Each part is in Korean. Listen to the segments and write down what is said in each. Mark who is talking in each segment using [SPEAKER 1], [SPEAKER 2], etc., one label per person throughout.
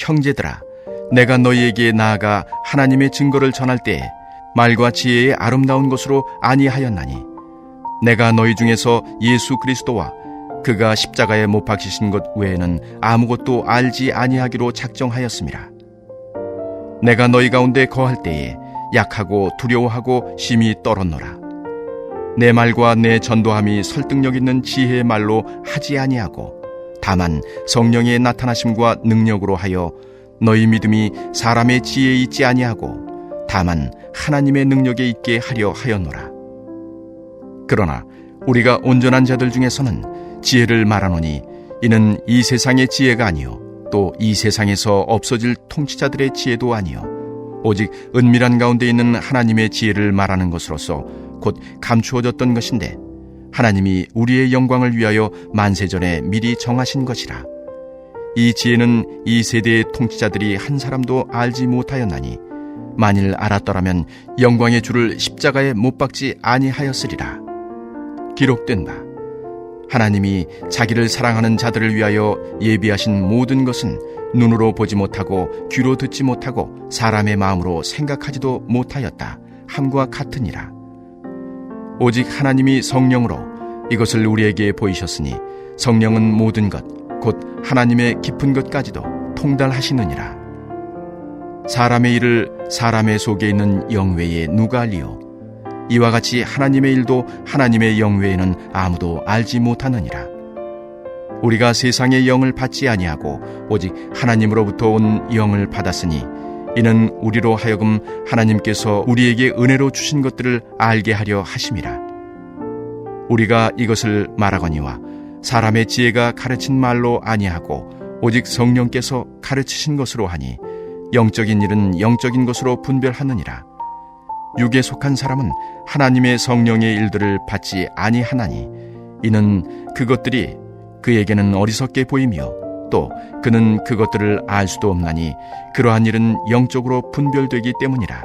[SPEAKER 1] 형제들아, 내가 너희에게 나아가 하나님의 증거를 전할 때에 말과 지혜의 아름다운 것으로 아니하였나니 내가 너희 중에서 예수 그리스도와 그가 십자가에 못 박히신 것 외에는 아무것도 알지 아니하기로 작정하였음이라. 내가 너희 가운데 거할 때에 약하고 두려워하고 심히 떨었노라. 내 말과 내 전도함이 설득력 있는 지혜의 말로 하지 아니하고 다만 성령의 나타나심과 능력으로 하여 너희 믿음이 사람의 지혜에 있지 아니하고 다만 하나님의 능력에 있게 하려 하였노라. 그러나 우리가 온전한 자들 중에서는 지혜를 말하노니 이는 이 세상의 지혜가 아니요 또 이 세상에서 없어질 통치자들의 지혜도 아니요 오직 은밀한 가운데 있는 하나님의 지혜를 말하는 것으로서 곧 감추어졌던 것인데 하나님이 우리의 영광을 위하여 만세전에 미리 정하신 것이라. 이 지혜는 이 세대의 통치자들이 한 사람도 알지 못하였나니 만일 알았더라면 영광의 주를 십자가에 못 박지 아니하였으리라. 기록된 바 하나님이 자기를 사랑하는 자들을 위하여 예비하신 모든 것은 눈으로 보지 못하고 귀로 듣지 못하고 사람의 마음으로 생각하지도 못하였다 함과 같으니라. 오직 하나님이 성령으로 이것을 우리에게 보이셨으니 성령은 모든 것 곧 하나님의 깊은 것까지도 통달하시느니라. 사람의 일을 사람의 속에 있는 영 외에 누가 알리요? 이와 같이 하나님의 일도 하나님의 영 외에는 아무도 알지 못하느니라. 우리가 세상의 영을 받지 아니하고 오직 하나님으로부터 온 영을 받았으니 이는 우리로 하여금 하나님께서 우리에게 은혜로 주신 것들을 알게 하려 하심이라. 우리가 이것을 말하거니와 사람의 지혜가 가르친 말로 아니하고 오직 성령께서 가르치신 것으로 하니 영적인 일은 영적인 것으로 분별하느니라. 육에 속한 사람은 하나님의 성령의 일들을 받지 아니하나니 이는 그것들이 그에게는 어리석게 보이며 또 그는 그것들을 알 수도 없나니 그러한 일은 영적으로 분별되기 때문이라.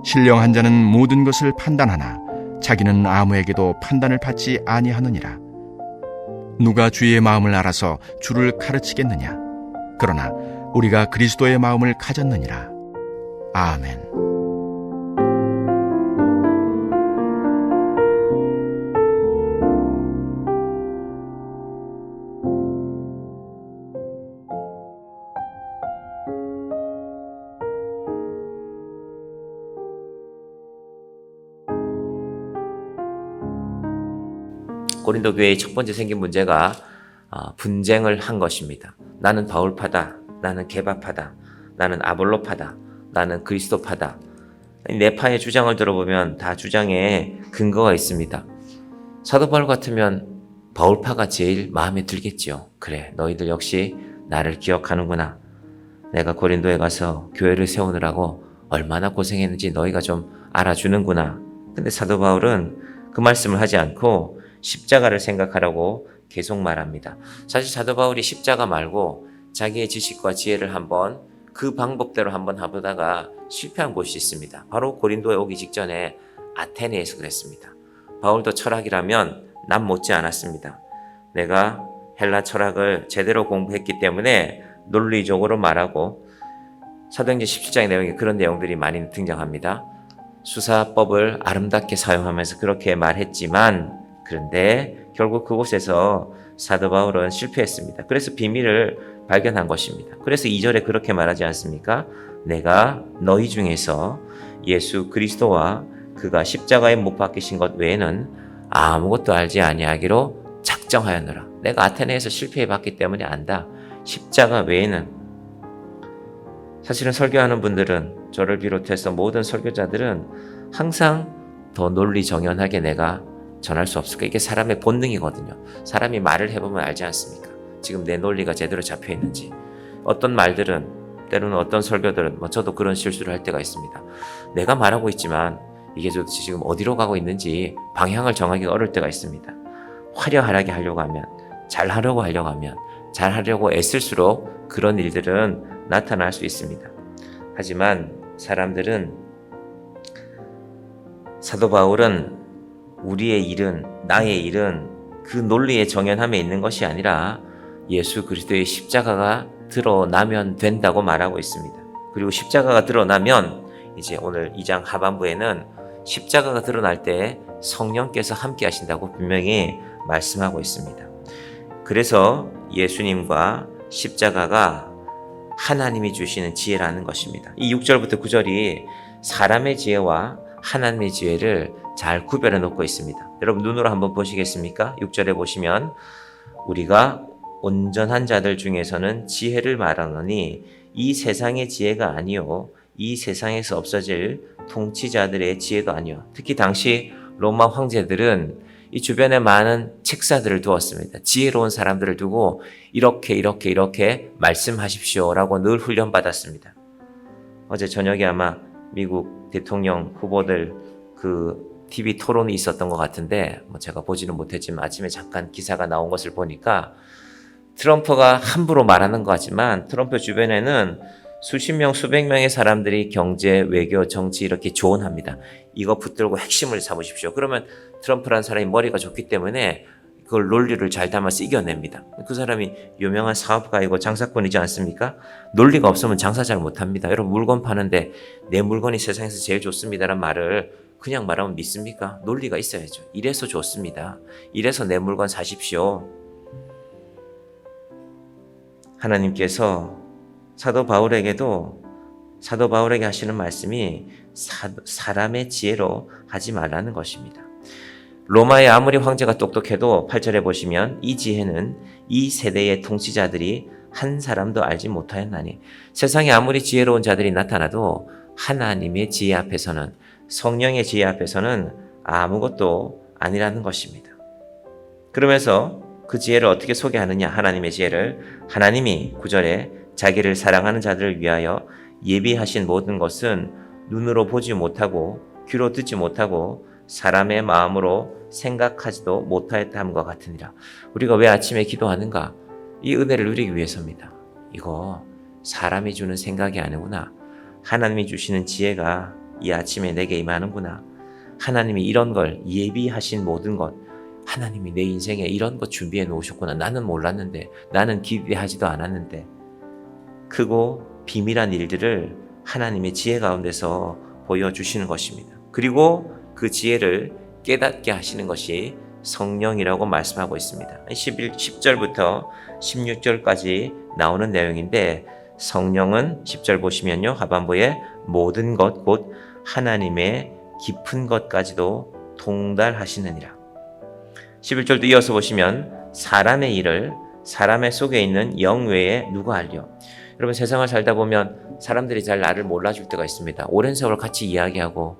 [SPEAKER 1] 신령한 자는 모든 것을 판단하나 자기는 아무에게도 판단을 받지 아니하느니라. 누가 주의 마음을 알아서 주를 가르치겠느냐? 그러나 우리가 그리스도의 마음을 가졌느니라. 아멘.
[SPEAKER 2] 고린도 교회의 첫 번째 생긴 문제가 분쟁을 한 것입니다. 나는 바울파다, 나는 게바파다, 나는 아볼로파다, 나는 그리스도파다. 네 파의 주장을 들어보면 다 주장에 근거가 있습니다. 사도 바울 같으면 바울파가 제일 마음에 들겠죠. 그래, 너희들 역시 나를 기억하는구나. 내가 고린도에 가서 교회를 세우느라고 얼마나 고생했는지 너희가 좀 알아주는구나. 근데 사도 바울은 그 말씀을 하지 않고 십자가를 생각하라고 계속 말합니다. 사실 사도 바울이 십자가 말고 자기의 지식과 지혜를 한번 그 방법대로 한번 해보다가 실패한 곳이 있습니다. 바로 고린도에 오기 직전에 아테네에서 그랬습니다. 바울도 철학이라면 남 못지 않았습니다. 내가 헬라 철학을 제대로 공부했기 때문에 논리적으로 말하고 사도행전 17장의 내용에 그런 내용들이 많이 등장합니다. 수사법을 아름답게 사용하면서 그렇게 말했지만 그런데 결국 그곳에서 사도 바울은 실패했습니다. 그래서 비밀을 발견한 것입니다. 그래서 2절에 그렇게 말하지 않습니까? 내가 너희 중에서 예수 그리스도와 그가 십자가에 못 박히신 것 외에는 아무것도 알지 아니하기로 작정하였노라. 내가 아테네에서 실패해봤기 때문에 안다. 십자가 외에는. 사실은 설교하는 분들은 저를 비롯해서 모든 설교자들은 항상 더 논리정연하게 내가 전할 수 없을까? 이게 사람의 본능이거든요. 사람이 말을 해보면 알지 않습니까? 지금 내 논리가 제대로 잡혀있는지. 어떤 말들은 때로는 어떤 설교들은 저도 그런 실수를 할 때가 있습니다. 내가 말하고 있지만 이게 도대체 지금 어디로 가고 있는지 방향을 정하기가 어려울 때가 있습니다. 화려하게 하려고 하면 잘하려고 하면 잘하려고 애쓸수록 그런 일들은 나타날 수 있습니다. 하지만 사람들은 사도 바울은 우리의 일은 나의 일은 그 논리의 정연함에 있는 것이 아니라 예수 그리스도의 십자가가 드러나면 된다고 말하고 있습니다. 그리고 십자가가 드러나면 이제 오늘 2장 하반부에는 십자가가 드러날 때 성령께서 함께 하신다고 분명히 말씀하고 있습니다. 그래서 예수님과 십자가가 하나님이 주시는 지혜라는 것입니다. 이 6절부터 9절이 사람의 지혜와 하나님의 지혜를 잘 구별해 놓고 있습니다. 여러분 눈으로 한번 보시겠습니까? 6절에 보시면 우리가 온전한 자들 중에서는 지혜를 말하노니 이 세상의 지혜가 아니요 이 세상에서 없어질 통치자들의 지혜도 아니요. 특히 당시 로마 황제들은 이 주변에 많은 책사들을 두었습니다. 지혜로운 사람들을 두고 이렇게 말씀하십시오라고 늘 훈련받았습니다. 어제 저녁에 아마 미국 대통령 후보들 그 TV 토론이 있었던 것 같은데 제가 보지는 못했지만 아침에 잠깐 기사가 나온 것을 보니까 트럼프가 함부로 말하는 것 같지만 트럼프 주변에는 수십 명, 수백 명의 사람들이 경제, 외교, 정치 이렇게 조언합니다. 이거 붙들고 핵심을 잡으십시오. 그러면 트럼프라는 사람이 머리가 좋기 때문에 그걸 논리를 잘 담아서 이겨냅니다. 그 사람이 유명한 사업가이고 장사꾼이지 않습니까? 논리가 없으면 장사 잘 못합니다. 여러분 물건 파는데 내 물건이 세상에서 제일 좋습니다라는 말을 그냥 말하면 믿습니까? 논리가 있어야죠. 이래서 좋습니다. 이래서 내 물건 사십시오. 하나님께서 사도 바울에게 하시는 말씀이 사람의 지혜로 하지 말라는 것입니다. 로마의 아무리 황제가 똑똑해도 8절에 보시면 이 지혜는 이 세대의 통치자들이 한 사람도 알지 못하였나니 세상에 아무리 지혜로운 자들이 나타나도 하나님의 지혜 앞에서는 성령의 지혜 앞에서는 아무것도 아니라는 것입니다. 그러면서 그 지혜를 어떻게 소개하느냐 하나님의 지혜를 하나님이 9절에 자기를 사랑하는 자들을 위하여 예비하신 모든 것은 눈으로 보지 못하고 귀로 듣지 못하고 사람의 마음으로 생각하지도 못하였다함과 같으니라. 우리가 왜 아침에 기도하는가? 이 은혜를 누리기 위해서입니다. 이거 사람이 주는 생각이 아니구나. 하나님이 주시는 지혜가 이 아침에 내게 임하는구나. 하나님이 이런 걸 예비하신 모든 것 하나님이 내 인생에 이런 것 준비해 놓으셨구나. 나는 몰랐는데 나는 기대하지도 않았는데 크고 비밀한 일들을 하나님의 지혜 가운데서 보여주시는 것입니다. 그리고 그 지혜를 깨닫게 하시는 것이 성령이라고 말씀하고 있습니다. 10절부터 16절까지 나오는 내용인데 성령은 10절 보시면요. 하반부에 모든 것 곧 하나님의 깊은 것까지도 통달하시느니라. 11절도 이어서 보시면 사람의 일을 사람의 속에 있는 영 외에 누가 알려. 여러분 세상을 살다 보면 사람들이 잘 나를 몰라줄 때가 있습니다. 오랜 세월 같이 이야기하고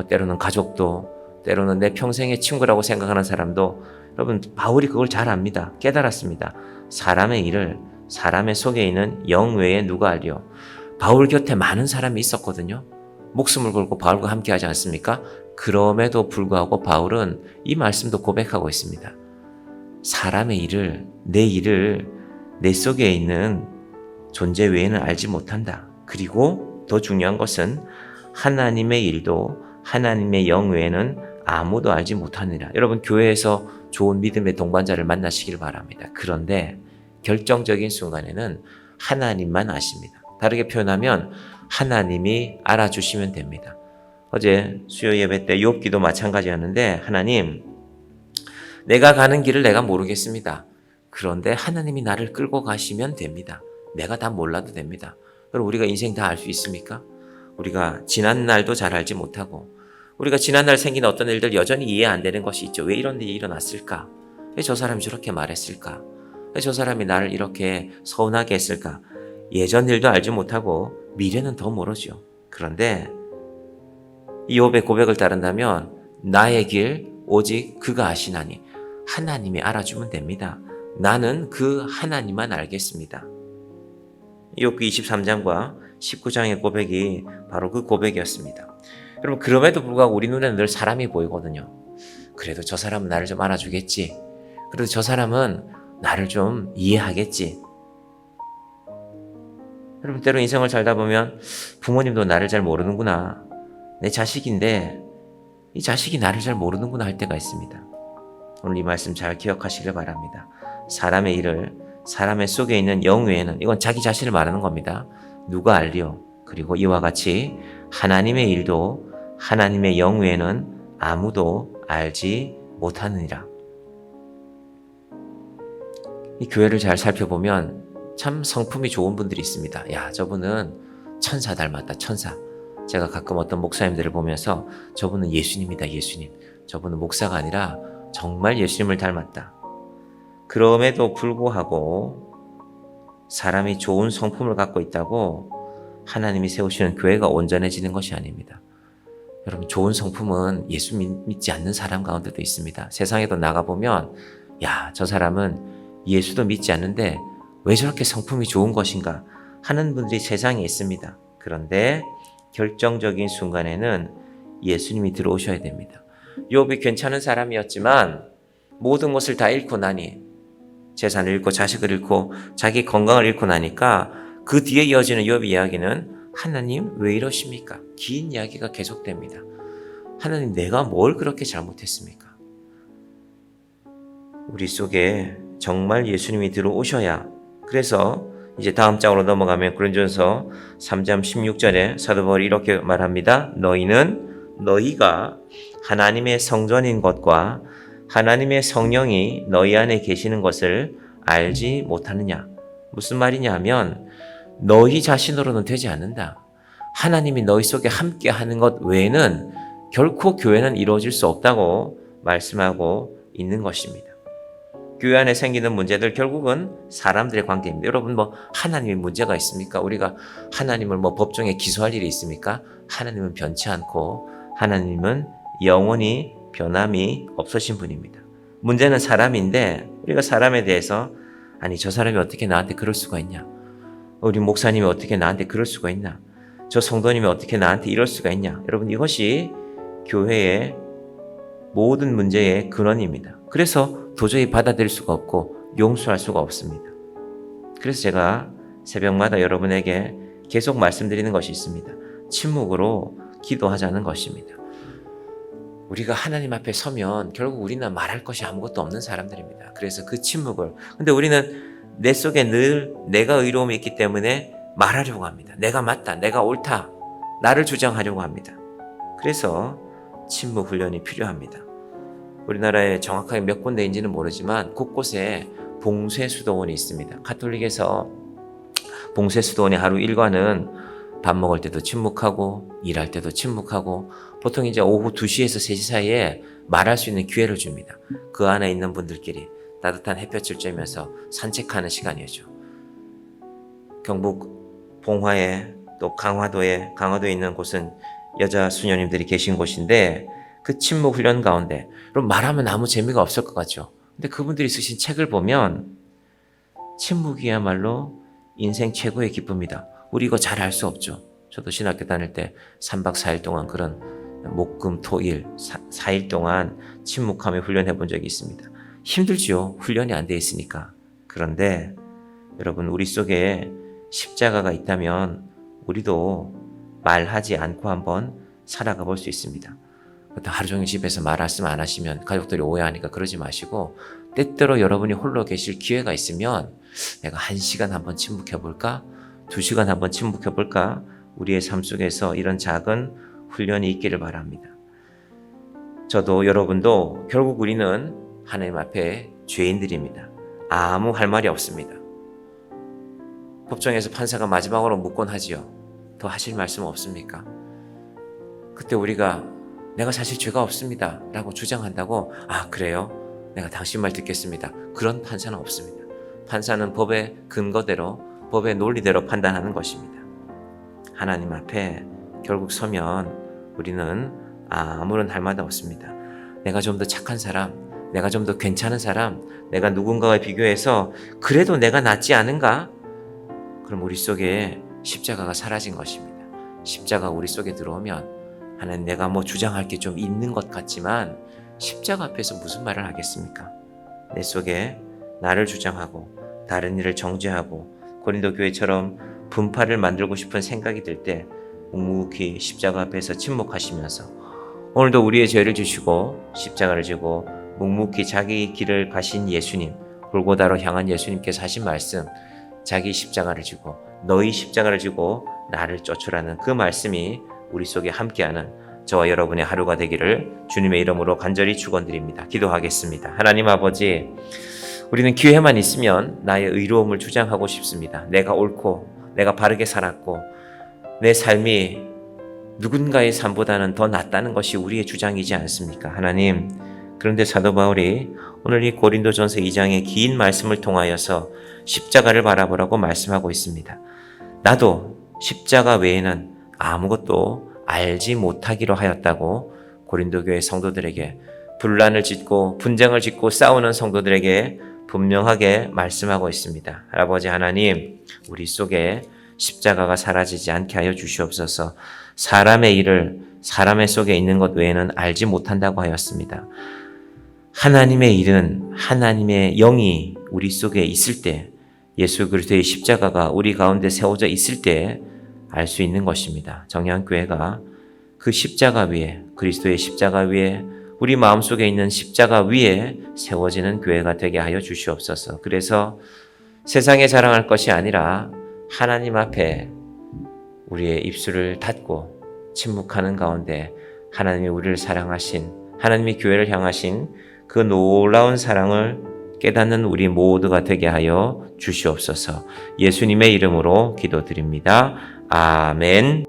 [SPEAKER 2] 때로는 가족도 때로는 내 평생의 친구라고 생각하는 사람도 여러분 바울이 그걸 잘 압니다. 깨달았습니다. 사람의 일을 사람의 속에 있는 영 외에 누가 알려. 바울 곁에 많은 사람이 있었거든요. 목숨을 걸고 바울과 함께 하지 않습니까? 그럼에도 불구하고 바울은 이 말씀도 고백하고 있습니다. 사람의 일을 내 속에 있는 존재 외에는 알지 못한다. 그리고 더 중요한 것은 하나님의 일도 하나님의 영 외에는 아무도 알지 못하느니라. 여러분 교회에서 좋은 믿음의 동반자를 만나시길 바랍니다. 그런데 결정적인 순간에는 하나님만 아십니다. 다르게 표현하면 하나님이 알아주시면 됩니다. 어제 수요 예배 때 욥기도 마찬가지였는데 하나님 내가 가는 길을 내가 모르겠습니다. 그런데 하나님이 나를 끌고 가시면 됩니다. 내가 다 몰라도 됩니다. 여러분 우리가 인생 다 알 수 있습니까? 우리가 지난 날도 잘 알지 못하고 우리가 지난 날 생긴 어떤 일들 여전히 이해 안 되는 것이 있죠. 왜 이런 일이 일어났을까? 왜 저 사람이 저렇게 말했을까? 왜 저 사람이 나를 이렇게 서운하게 했을까? 예전 일도 알지 못하고 미래는 더 모르죠. 그런데 이 욥의 고백을 따른다면 나의 길 오직 그가 아시나니 하나님이 알아주면 됩니다. 나는 그 하나님만 알겠습니다. 욥기 23장과 19장의 고백이 바로 그 고백이었습니다. 여러분 그럼에도 불구하고 우리 눈에는 늘 사람이 보이거든요. 그래도 저 사람은 나를 좀 알아주겠지. 그래도 저 사람은 나를 좀 이해하겠지. 여러분 때로 인생을 살다 보면 부모님도 나를 잘 모르는구나. 내 자식인데 이 자식이 나를 잘 모르는구나 할 때가 있습니다. 오늘 이 말씀 잘 기억하시길 바랍니다. 사람의 일을 사람의 속에 있는 영 외에는, 이건 자기 자신을 말하는 겁니다. 누가 알리오? 그리고 이와 같이 하나님의 일도 하나님의 영 외에는 아무도 알지 못하느니라. 이 교회를 잘 살펴보면 참 성품이 좋은 분들이 있습니다. 야, 저분은 천사 닮았다, 천사. 제가 가끔 어떤 목사님들을 보면서 저분은 예수님이다, 예수님. 저분은 목사가 아니라 정말 예수님을 닮았다. 그럼에도 불구하고 사람이 좋은 성품을 갖고 있다고 하나님이 세우시는 교회가 온전해지는 것이 아닙니다. 여러분, 좋은 성품은 예수 믿지 않는 사람 가운데도 있습니다. 세상에도 나가보면 야, 저 사람은 예수도 믿지 않는데 왜 저렇게 성품이 좋은 것인가 하는 분들이 세상에 있습니다. 그런데 결정적인 순간에는 예수님이 들어오셔야 됩니다. 욥이 괜찮은 사람이었지만 모든 것을 다 잃고 나니, 재산을 잃고 자식을 잃고 자기 건강을 잃고 나니까 그 뒤에 이어지는 욥의 이야기는 하나님 왜 이러십니까? 긴 이야기가 계속됩니다. 하나님, 내가 뭘 그렇게 잘못했습니까? 우리 속에 정말 예수님이 들어오셔야, 그래서 이제 다음 장으로 넘어가면 고린도전서 3장 16절에 사도 바울이 이렇게 말합니다. 너희가 하나님의 성전인 것과 하나님의 성령이 너희 안에 계시는 것을 알지 못하느냐. 무슨 말이냐 하면 너희 자신으로는 되지 않는다. 하나님이 너희 속에 함께 하는 것 외에는 결코 교회는 이루어질 수 없다고 말씀하고 있는 것입니다. 교회 안에 생기는 문제들 결국은 사람들의 관계입니다. 여러분, 하나님의 문제가 있습니까? 우리가 하나님을 법정에 기소할 일이 있습니까? 하나님은 변치 않고 하나님은 영원히 변함이 없으신 분입니다. 문제는 사람인데 우리가 사람에 대해서 아니, 저 사람이 어떻게 나한테 그럴 수가 있냐? 우리 목사님이 어떻게 나한테 그럴 수가 있나? 저 성도님이 어떻게 나한테 이럴 수가 있냐? 여러분, 이것이 교회의 모든 문제의 근원입니다. 그래서 도저히 받아들일 수가 없고 용서할 수가 없습니다. 그래서 제가 새벽마다 여러분에게 계속 말씀드리는 것이 있습니다. 침묵으로 기도하자는 것입니다. 우리가 하나님 앞에 서면 결국 우리는 말할 것이 아무것도 없는 사람들입니다. 그래서 그 침묵을, 근데 우리는 내 속에 늘 내가 의로움이 있기 때문에 말하려고 합니다. 내가 맞다, 내가 옳다, 나를 주장하려고 합니다. 그래서 침묵 훈련이 필요합니다. 우리나라에 정확하게 몇 군데인지는 모르지만 곳곳에 봉쇄수도원이 있습니다. 가톨릭에서 봉쇄수도원의 하루 일과는 밥 먹을 때도 침묵하고 일할 때도 침묵하고 보통 이제 오후 2시에서 3시 사이에 말할 수 있는 기회를 줍니다. 그 안에 있는 분들끼리 따뜻한 햇볕을 쬐면서 산책하는 시간이죠. 경북 봉화에 또 강화도에 있는 곳은 여자 수녀님들이 계신 곳인데 그 침묵 훈련 가운데, 그럼 말하면 아무 재미가 없을 것 같죠. 근데 그분들이 쓰신 책을 보면 침묵이야말로 인생 최고의 기쁨이다. 우리 이거 잘 알 수 없죠. 저도 신학교 다닐 때 3박 4일 동안 그런 목, 금, 토, 일 4일 동안 침묵하며 훈련해 본 적이 있습니다. 힘들지요. 훈련이 안 돼 있으니까. 그런데 여러분, 우리 속에 십자가가 있다면 우리도 말하지 않고 한번 살아가 볼 수 있습니다. 하루 종일 집에서 말씀 안 하시면 가족들이 오해하니까 그러지 마시고, 때때로 여러분이 홀로 계실 기회가 있으면 내가 1시간 한번 침묵해 볼까? 2시간 한번 침묵해 볼까? 우리의 삶 속에서 이런 작은 훈련이 있기를 바랍니다. 저도 여러분도 결국 우리는 하나님 앞에 죄인들입니다. 아무 할 말이 없습니다. 법정에서 판사가 마지막으로 묻곤 하지요. 더 하실 말씀 없습니까? 그때 우리가 내가 사실 죄가 없습니다 라고 주장한다고, 아, 그래요? 내가 당신 말 듣겠습니다. 그런 판사는 없습니다. 판사는 법의 근거대로, 법의 논리대로 판단하는 것입니다. 하나님 앞에 결국 서면 우리는 아무런 할 말도 없습니다. 내가 좀 더 착한 사람, 내가 좀 더 괜찮은 사람, 내가 누군가와 비교해서 그래도 내가 낫지 않은가? 그럼 우리 속에 십자가가 사라진 것입니다. 십자가 우리 속에 들어오면 하나님, 내가 주장할 게 좀 있는 것 같지만 십자가 앞에서 무슨 말을 하겠습니까? 내 속에 나를 주장하고 다른 일을 정죄하고 고린도 교회처럼 분파를 만들고 싶은 생각이 들 때 묵묵히 십자가 앞에서 침묵하시면서 오늘도 우리의 죄를 지시고 십자가를 지고 묵묵히 자기 길을 가신 예수님, 골고다로 향한 예수님께서 하신 말씀, 자기 십자가를 지고 너희 십자가를 지고 나를 쫓으라는 그 말씀이 우리 속에 함께하는 저와 여러분의 하루가 되기를 주님의 이름으로 간절히 축원드립니다. 기도하겠습니다. 하나님 아버지, 우리는 기회만 있으면 나의 의로움을 주장하고 싶습니다. 내가 옳고 내가 바르게 살았고 내 삶이 누군가의 삶보다는 더 낫다는 것이 우리의 주장이지 않습니까? 하나님, 그런데 사도 바울이 오늘 이 고린도전서 2장의 긴 말씀을 통하여서 십자가를 바라보라고 말씀하고 있습니다. 나도 십자가 외에는 아무것도 알지 못하기로 하였다고 고린도 교회 성도들에게, 분란을 짓고 분쟁을 짓고 싸우는 성도들에게 분명하게 말씀하고 있습니다. 아버지 하나님, 우리 속에 십자가가 사라지지 않게 하여 주시옵소서. 사람의 일을 사람의 속에 있는 것 외에는 알지 못한다고 하였습니다. 하나님의 일은 하나님의 영이 우리 속에 있을 때, 예수 그리스도의 십자가가 우리 가운데 세워져 있을 때 알 수 있는 것입니다. 정향교회가 그 십자가 위에, 그리스도의 십자가 위에, 우리 마음속에 있는 십자가 위에 세워지는 교회가 되게 하여 주시옵소서. 그래서 세상에 자랑할 것이 아니라 하나님 앞에 우리의 입술을 닫고 침묵하는 가운데 하나님이 우리를 사랑하신, 하나님이 교회를 향하신 그 놀라운 사랑을 깨닫는 우리 모두가 되게 하여 주시옵소서. 예수님의 이름으로 기도드립니다. 아멘.